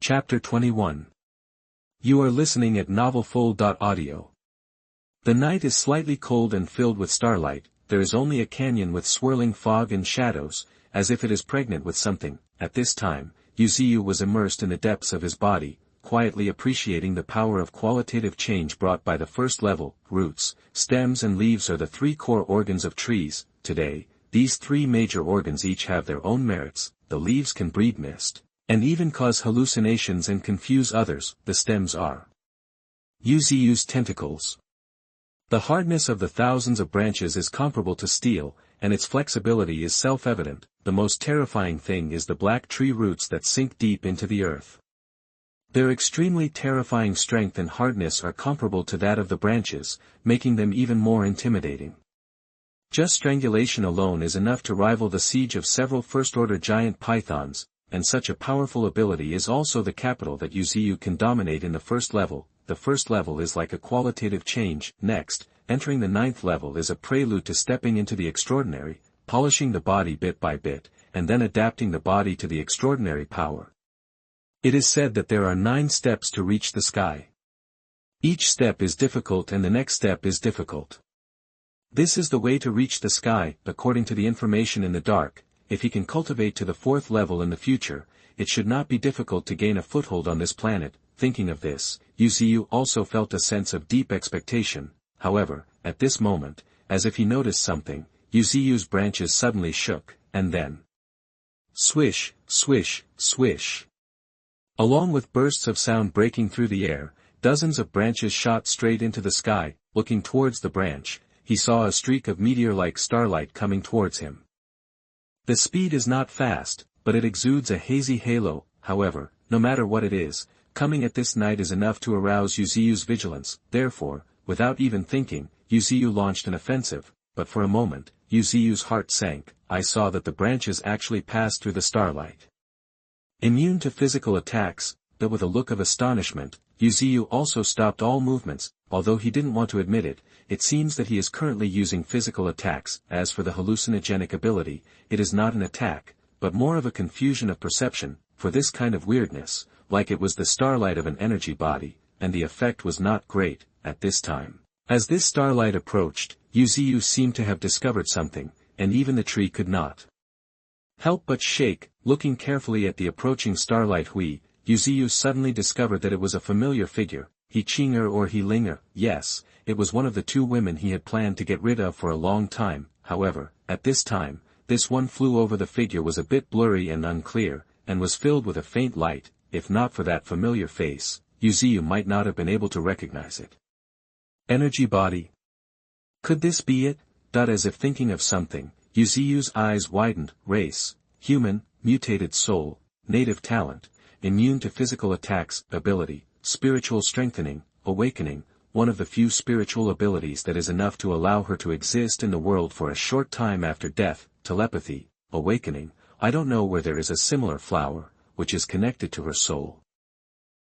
Chapter 21. You are listening at novelfull.audio. The night is slightly cold and filled with starlight. There is only a canyon with swirling fog and shadows, as if it is pregnant with something. At this time, Yu Ziyu was immersed in the depths of his body, quietly appreciating the power of qualitative change brought by the first level. Roots, stems and leaves are the three core organs of trees. Today, these three major organs each have their own merits. The leaves can breed mist, and even cause hallucinations and confuse others. The stems are Yu Ziyu's tentacles. The hardness of the thousands of branches is comparable to steel, and its flexibility is self-evident. The most terrifying thing is the black tree roots that sink deep into the earth. Their extremely terrifying strength and hardness are comparable to that of the branches, making them even more intimidating. Just strangulation alone is enough to rival the siege of several first-order giant pythons, and such a powerful ability is also the capital that Yu Ziyu can dominate in the first level. The first level is like a qualitative change. Next, entering the ninth level is a prelude to stepping into the extraordinary, polishing the body bit by bit, and then adapting the body to the extraordinary power. It is said that there are 9 steps to reach the sky. Each step is difficult and the next step is difficult. This is the way to reach the sky, according to the information in the dark. If he can cultivate to the 4th level in the future, it should not be difficult to gain a foothold on this planet. Thinking of this, Yu Ziyu also felt a sense of deep expectation. However, at this moment, as if he noticed something, Yu Ziyu's branches suddenly shook, and then swish, swish, swish. Along with bursts of sound breaking through the air, dozens of branches shot straight into the sky. Looking towards the branch, he saw a streak of meteor-like starlight coming towards him. The speed is not fast, but it exudes a hazy halo. However, no matter what it is, coming at this night is enough to arouse Yu Ziyu's vigilance. Therefore, without even thinking, Yu Ziyu launched an offensive, but for a moment, Yu Ziyu's heart sank. I saw that the branches actually passed through the starlight. Immune to physical attacks, but with a look of astonishment, Yu Ziyu also stopped all movements. Although he didn't want to admit it, it seems that he is currently using physical attacks. As for the hallucinogenic ability, it is not an attack, but more of a confusion of perception, for this kind of weirdness, like it was the starlight of an energy body, and the effect was not great, at this time. As this starlight approached, Yu Ziyu seemed to have discovered something, and even the tree could not help but shake. Looking carefully at the approaching starlight Yu Ziyu suddenly discovered that it was a familiar figure. He Qing'er or He Ling'er. Yes, it was one of the 2 women he had planned to get rid of for a long time. However, at this time, this one flew over the figure was a bit blurry and unclear, and was filled with a faint light. If not for that familiar face, Yu Ziyu might not have been able to recognize it. Energy body? Could this be it? As if thinking of something, Yu Ziyu's eyes widened. Race, human, mutated soul, native talent, immune to physical attacks, ability, spiritual strengthening, awakening, one of the few spiritual abilities that is enough to allow her to exist in the world for a short time after death. Telepathy, awakening. I don't know where there is a similar flower, which is connected to her soul.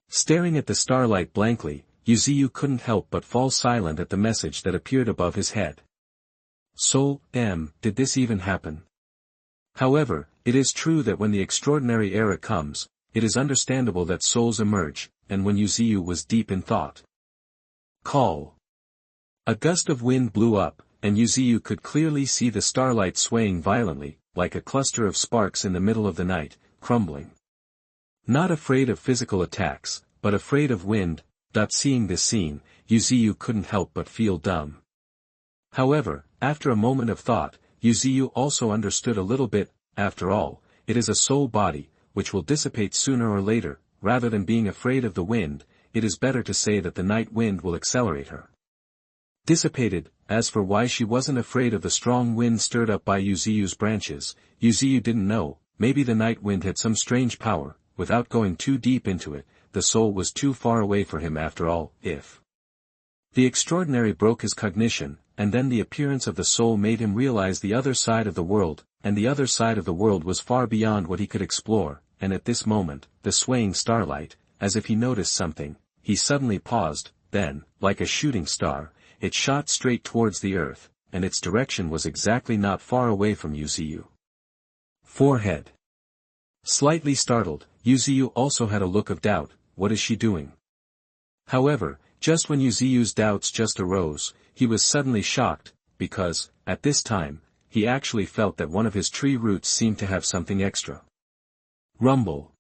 Staring at the starlight blankly, Yu Ziyu couldn't help but fall silent at the message that appeared above his head. Soul, did this even happen? However, it is true that when the extraordinary era comes, it is understandable that souls emerge, and when Yu Ziyu was deep in thought. Call. A gust of wind blew up, and Yu Ziyu could clearly see the starlight swaying violently, like a cluster of sparks in the middle of the night, crumbling. Not afraid of physical attacks, but afraid of wind. Seeing this scene, Yu Ziyu couldn't help but feel dumb. However, after a moment of thought, Yu Ziyu also understood a little bit. After all, it is a soul body, which will dissipate sooner or later. Rather than being afraid of the wind, it is better to say that the night wind will accelerate her. Dissipated. As for why she wasn't afraid of the strong wind stirred up by Yu Ziyu's branches, Yu Ziyu didn't know. Maybe the night wind had some strange power. Without going too deep into it, the soul was too far away for him after all. If the extraordinary broke his cognition, and then the appearance of the soul made him realize the other side of the world, and the other side of the world was far beyond what he could explore. And at this moment, the swaying starlight, as if he noticed something, he suddenly paused. Then, like a shooting star, it shot straight towards the earth, and its direction was exactly not far away from Yu Ziyu. Forehead. Slightly startled, Yu Ziyu also had a look of doubt. What is she doing? However, just when Yu Ziyu's doubts just arose, he was suddenly shocked, because, at this time, he actually felt that one of his tree roots seemed to have something extra. Rumble.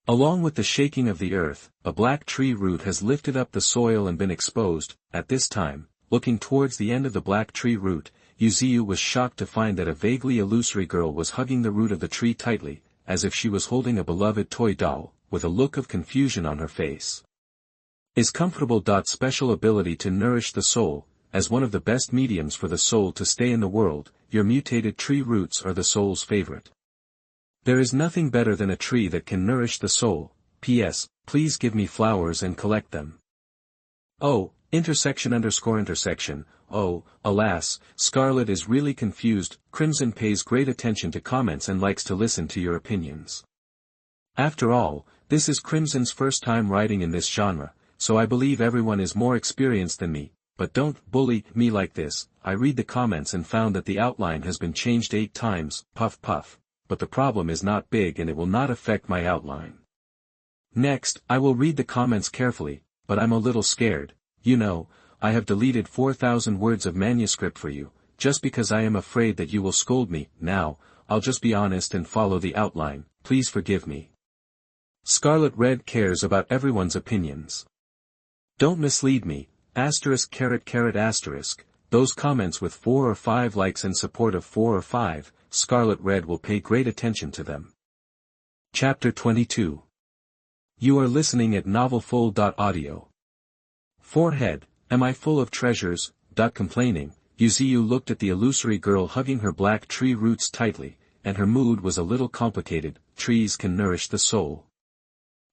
Along with the shaking of the earth, a black tree root has lifted up the soil and been exposed. At this time, looking towards the end of the black tree root, Yu Ziyu was shocked to find that a vaguely illusory girl was hugging the root of the tree tightly, as if she was holding a beloved toy doll, with a look of confusion on her face. Is comfortable. Special ability to nourish the soul. As one of the best mediums for the soul to stay in the world, your mutated tree roots are the soul's favorite. There is nothing better than a tree that can nourish the soul. P.S. Please give me flowers and collect them. Oh, __. Oh, alas, Scarlet is really confused. Crimson pays great attention to comments and likes to listen to your opinions. After all, this is Crimson's first time writing in this genre, so I believe everyone is more experienced than me, but don't bully me like this. I read the comments and found that the outline has been changed 8 times, puff puff, but the problem is not big and it will not affect my outline. Next, I will read the comments carefully, but I'm a little scared. You know, I have deleted 4,000 words of manuscript for you, just because I am afraid that you will scold me. Now, I'll just be honest and follow the outline. Please forgive me. Scarlet Red cares about everyone's opinions. Don't mislead me. *******. Those comments with 4 or 5 likes in support of 4 or 5, Scarlet Red will pay great attention to them. Chapter 22. You are listening at novelfull.audio. Forehead. Am I full of treasures? Complaining, Yu Ziyu looked at the illusory girl hugging her black tree roots tightly, and her mood was a little complicated. Trees can nourish the soul.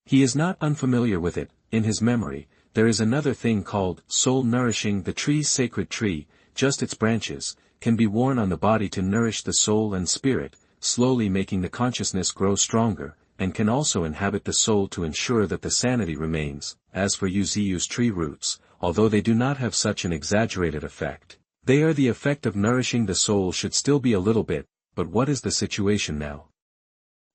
He is not unfamiliar with it. In his memory, there is another thing called soul nourishing. The tree's sacred tree, just its branches, can be worn on the body to nourish the soul and spirit, slowly making the consciousness grow stronger, and can also inhabit the soul to ensure that the sanity remains. As for Yu Ziyu's tree roots, although they do not have such an exaggerated effect, they are the effect of nourishing the soul should still be a little bit. But what is the situation now?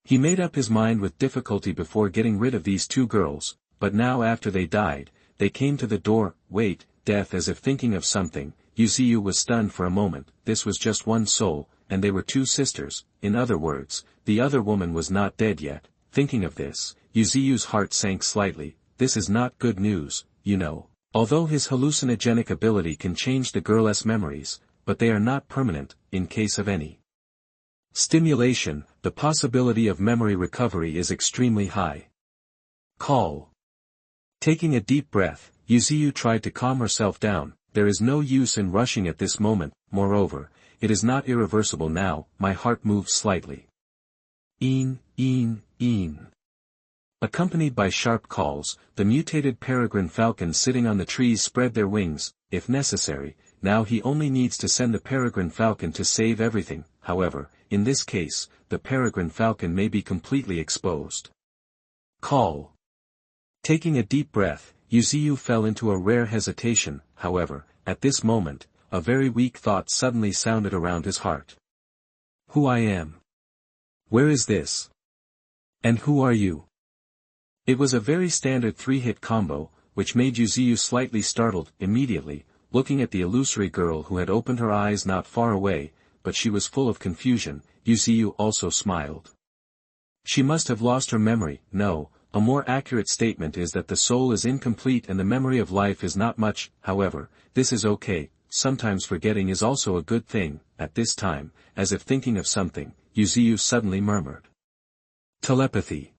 He made up his mind with difficulty before getting rid of these 2 girls, but now after they died, they came to the door. Wait, death. As if thinking of something, Yu Ziyu was stunned for a moment. This was just one soul, and they were 2 sisters. In other words, the other woman was not dead yet. Thinking of this, Yu Ziyu's heart sank slightly. This is not good news, you know. Although his hallucinogenic ability can change the girl's memories, but they are not permanent. In case of any stimulation, the possibility of memory recovery is extremely high. Call. Taking a deep breath, Yu Ziyu tried to calm herself down. There is no use in rushing at this moment. Moreover, it is not irreversible now. My heart moves slightly. Een. Accompanied by sharp calls, the mutated peregrine falcon sitting on the trees spread their wings. If necessary, now he only needs to send the peregrine falcon to save everything. However, in this case, the peregrine falcon may be completely exposed. Call. Taking a deep breath, Yu Ziyu fell into a rare hesitation. However, at this moment, a very weak thought suddenly sounded around his heart. Who I am? Where is this? And who are you? It was a very standard 3-hit combo, which made Yu Ziyu slightly startled. Immediately, looking at the illusory girl who had opened her eyes not far away, but she was full of confusion, Yu Ziyu also smiled. She must have lost her memory. No, a more accurate statement is that the soul is incomplete and the memory of life is not much. However, this is okay. Sometimes forgetting is also a good thing. At this time, as if thinking of something, Yu Ziyu suddenly murmured. Telepathy.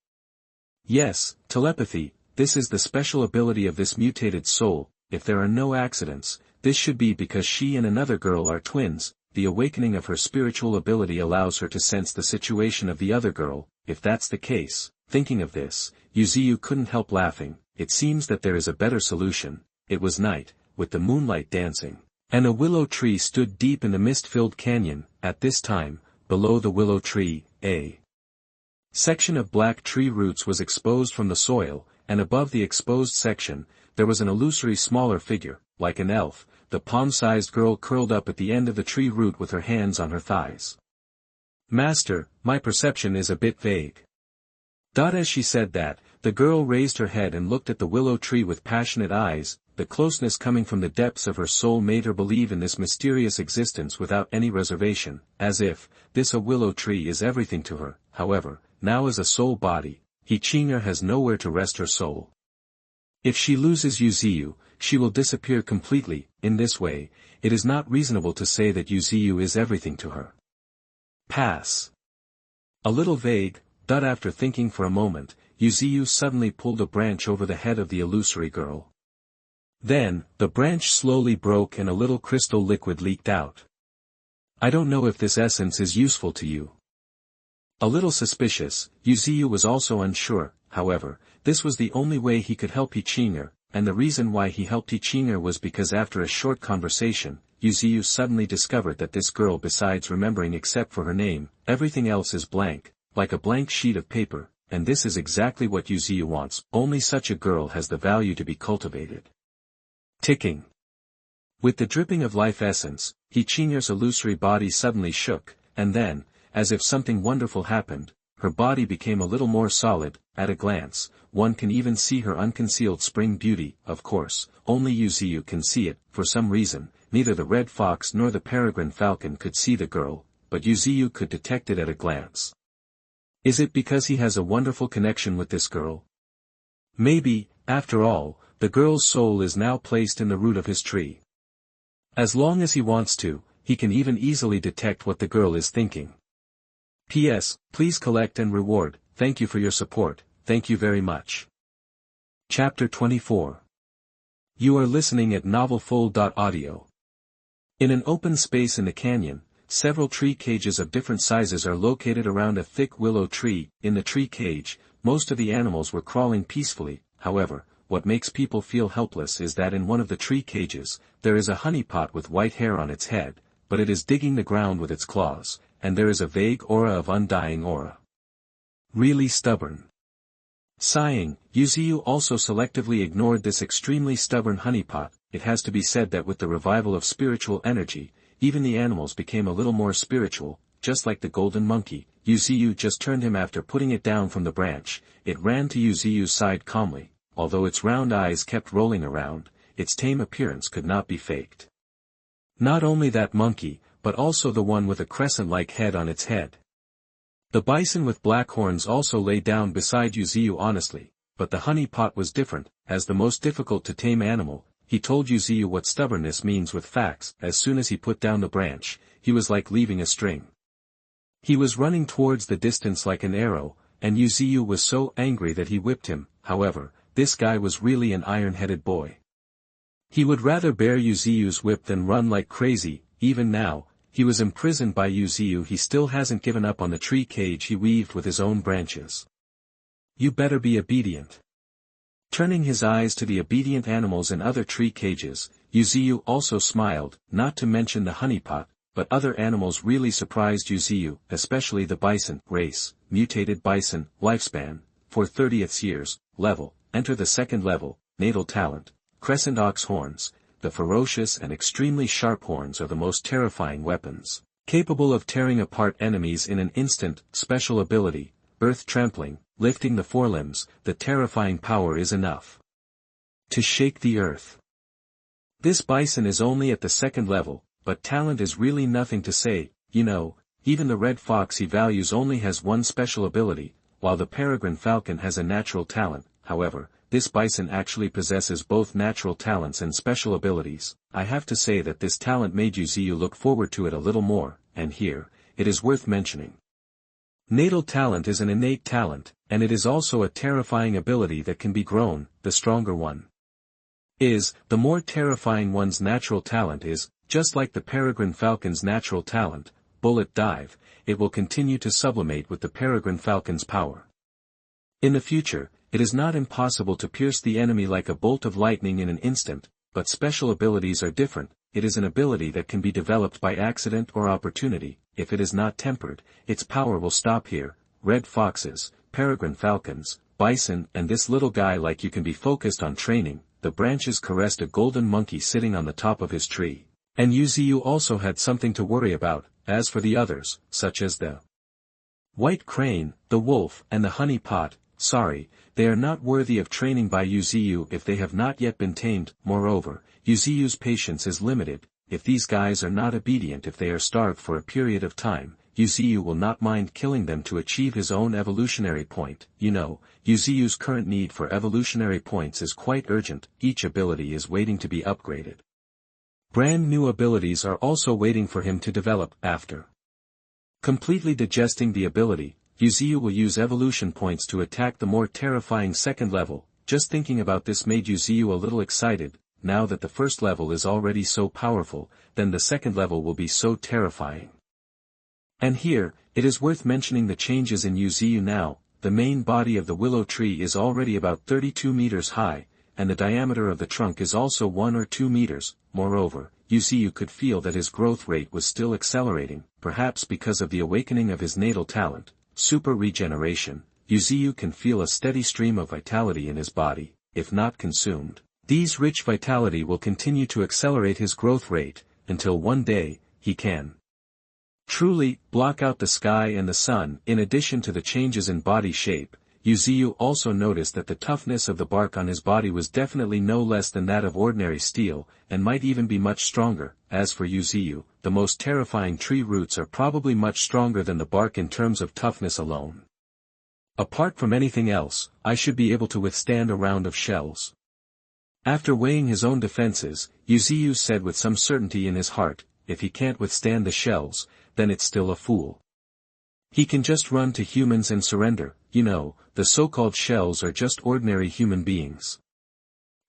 Yes, telepathy. This is the special ability of this mutated soul. If there are no accidents, this should be because she and another girl are twins. The awakening of her spiritual ability allows her to sense the situation of the other girl. If that's the case, thinking of this, Yu Ziyu couldn't help laughing. It seems that there is a better solution. It was night, with the moonlight dancing, and a willow tree stood deep in the mist-filled canyon. At this time, below the willow tree, a section of black tree roots was exposed from the soil, and above the exposed section, there was an illusory smaller figure, like an elf. The palm-sized girl curled up at the end of the tree root with her hands on her thighs. Master, my perception is a bit vague. As she said that, the girl raised her head and looked at the willow tree with passionate eyes. The closeness coming from the depths of her soul made her believe in this mysterious existence without any reservation, as if, this a willow tree is everything to her. However, now as a soul body, Hichinga has nowhere to rest her soul. If she loses Yu Ziyu, she will disappear completely. In this way, it is not reasonable to say that Yu Ziyu is everything to her. Pass. A little vague, but after thinking for a moment, Yu Ziyu suddenly pulled a branch over the head of the illusory girl. Then, the branch slowly broke and a little crystal liquid leaked out. I don't know if this essence is useful to you. A little suspicious, Yu Ziyu was also unsure. However, this was the only way he could help Hichinga, and the reason why he helped Hichinga was because after a short conversation, Yu Ziyu suddenly discovered that this girl, besides remembering except for her name, everything else is blank, like a blank sheet of paper, and this is exactly what Yu Ziyu wants. Only such a girl has the value to be cultivated. Ticking. With the dripping of life essence, Hichinga's illusory body suddenly shook, and then, as if something wonderful happened, her body became a little more solid. At a glance, one can even see her unconcealed spring beauty. Of course, only Yu Ziyu can see it. For some reason, neither the red fox nor the peregrine falcon could see the girl, but Yu Ziyu could detect it at a glance. Is it because he has a wonderful connection with this girl? Maybe, after all, the girl's soul is now placed in the root of his tree. As long as he wants to, he can even easily detect what the girl is thinking. P.S. Please collect and reward. Thank you for your support. Thank you very much. Chapter 24. You are listening at NovelFold.audio. In an open space in the canyon, several tree cages of different sizes are located around a thick willow tree. In the tree cage, most of the animals were crawling peacefully. However, what makes people feel helpless is that in one of the tree cages, there is a honeypot with white hair on its head, but it is digging the ground with its claws, and there is a vague aura of undying aura. Really stubborn. Sighing, Yu Ziyu also selectively ignored this extremely stubborn honeypot. It has to be said that with the revival of spiritual energy, even the animals became a little more spiritual, just like the golden monkey. Yu Ziyu just turned him after putting it down from the branch. It ran to Yu Ziyu's side calmly. Although its round eyes kept rolling around, its tame appearance could not be faked. Not only that monkey, but also the one with a crescent-like head on its head. The bison with black horns also lay down beside Yu Ziyu honestly, but the honey pot was different. As the most difficult to tame animal, he told Yu Ziyu what stubbornness means with facts. As soon as he put down the branch, he was like leaving a string. He was running towards the distance like an arrow, and Yu Ziyu was so angry that he whipped him. However, this guy was really an iron-headed boy. He would rather bear Yu Ziyu's whip than run like crazy. Even now, he was imprisoned by Yu Ziyu. He still hasn't given up on the tree cage he weaved with his own branches. You better be obedient. Turning his eyes to the obedient animals in other tree cages, Yu Ziyu also smiled. Not to mention the honeypot, but other animals really surprised Yu Ziyu, especially the bison. Race, mutated bison, lifespan, 4/30 years, level. Enter the second level. Natal talent, crescent ox horns. The ferocious and extremely sharp horns are the most terrifying weapons, capable of tearing apart enemies in an instant. Special ability, earth trampling, lifting the forelimbs. The terrifying power is enough to shake the earth. This bison is only at the second level, but talent is really nothing to say. You know, even the red fox he values only has one special ability, while the peregrine falcon has a natural talent. However, this bison actually possesses both natural talents and special abilities. I have to say that this talent made Yu Ziyu look forward to it a little more, and here, it is worth mentioning. Natal talent is an innate talent, and it is also a terrifying ability that can be grown. The stronger one is, the more terrifying one's natural talent is. Just like the peregrine falcon's natural talent, bullet dive, it will continue to sublimate with the peregrine falcon's power. In the future, it is not impossible to pierce the enemy like a bolt of lightning in an instant, but special abilities are different. It is an ability that can be developed by accident or opportunity. If it is not tempered, its power will stop here. Red foxes, peregrine falcons, bison, and this little guy like you can be focused on training. The branches caressed a golden monkey sitting on the top of his tree. And Yu Ziyu also had something to worry about. As for the others, such as the white crane, the wolf, and the honey pot, sorry, they are not worthy of training by Yu Ziyu if they have not yet been tamed. Moreover, Yu Ziyu's patience is limited. If these guys are not obedient, if they are starved for a period of time, Yu Ziyu will not mind killing them to achieve his own evolutionary point. You know, Yu Ziyu's current need for evolutionary points is quite urgent. Each ability is waiting to be upgraded. Brand new abilities are also waiting for him to develop. After completely digesting the ability, Yu Ziyu will use evolution points to attack the more terrifying second level. Just thinking about this made Yu Ziyu a little excited. Now that the first level is already so powerful, then the second level will be so terrifying. And here, it is worth mentioning the changes in Yu Ziyu now. The main body of the willow tree is already about 32 meters high, and the diameter of the trunk is also 1 or 2 meters. Moreover, Yu Ziyu could feel that his growth rate was still accelerating, perhaps because of the awakening of his natal talent, super regeneration. Yu Ziyu can feel a steady stream of vitality in his body. If not consumed, these rich vitality will continue to accelerate his growth rate, until one day, he can truly block out the sky and the sun. In addition to the changes in body shape, Yu Ziyu also noticed that the toughness of the bark on his body was definitely no less than that of ordinary steel, and might even be much stronger. As for Yu Ziyu, the most terrifying tree roots are probably much stronger than the bark in terms of toughness alone. Apart from anything else, I should be able to withstand a round of shells. After weighing his own defenses, Yu Ziyu said with some certainty in his heart, if he can't withstand the shells, then it's still a fool. He can just run to humans and surrender. You know, the so-called shells are just ordinary human beings.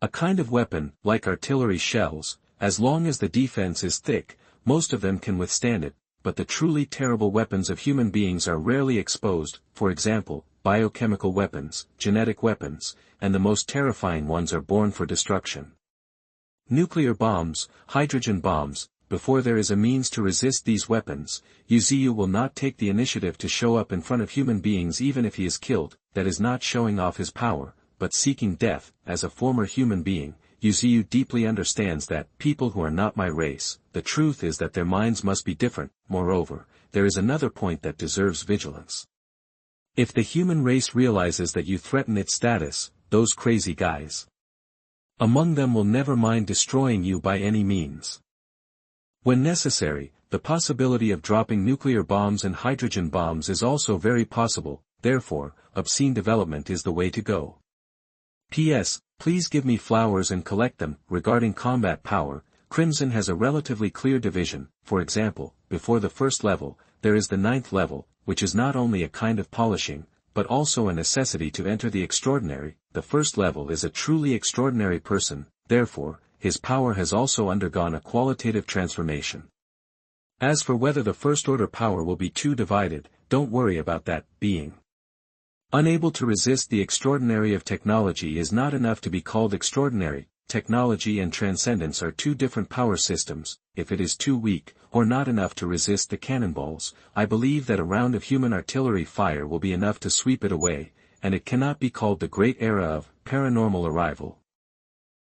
A kind of weapon, like artillery shells. As long as the defense is thick, most of them can withstand it, but the truly terrible weapons of human beings are rarely exposed. For example, biochemical weapons, genetic weapons, and the most terrifying ones are born for destruction. Nuclear bombs, hydrogen bombs. Before there is a means to resist these weapons, Yu Ziyu will not take the initiative to show up in front of human beings even if he is killed. That is not showing off his power, but seeking death. As a former human being, Yu Ziyu deeply understands that people who are not my race, the truth is that their minds must be different. Moreover, there is another point that deserves vigilance. If the human race realizes that you threaten its status, those crazy guys among them will never mind destroying you by any means. When necessary, the possibility of dropping nuclear bombs and hydrogen bombs is also very possible. Therefore, obscene development is the way to go. P.S. Please give me flowers and collect them. Regarding combat power, Crimson has a relatively clear division. For example, before the first level, there is the 9th level, which is not only a kind of polishing, but also a necessity to enter the extraordinary. The first level is a truly extraordinary person, therefore, his power has also undergone a qualitative transformation. As for whether the first order power will be too divided, don't worry about that. Being unable to resist the extraordinary of technology is not enough to be called extraordinary. Technology and transcendence are two different power systems. If it is too weak, or not enough to resist the cannonballs, I believe that a round of human artillery fire will be enough to sweep it away, and it cannot be called the great era of paranormal arrival.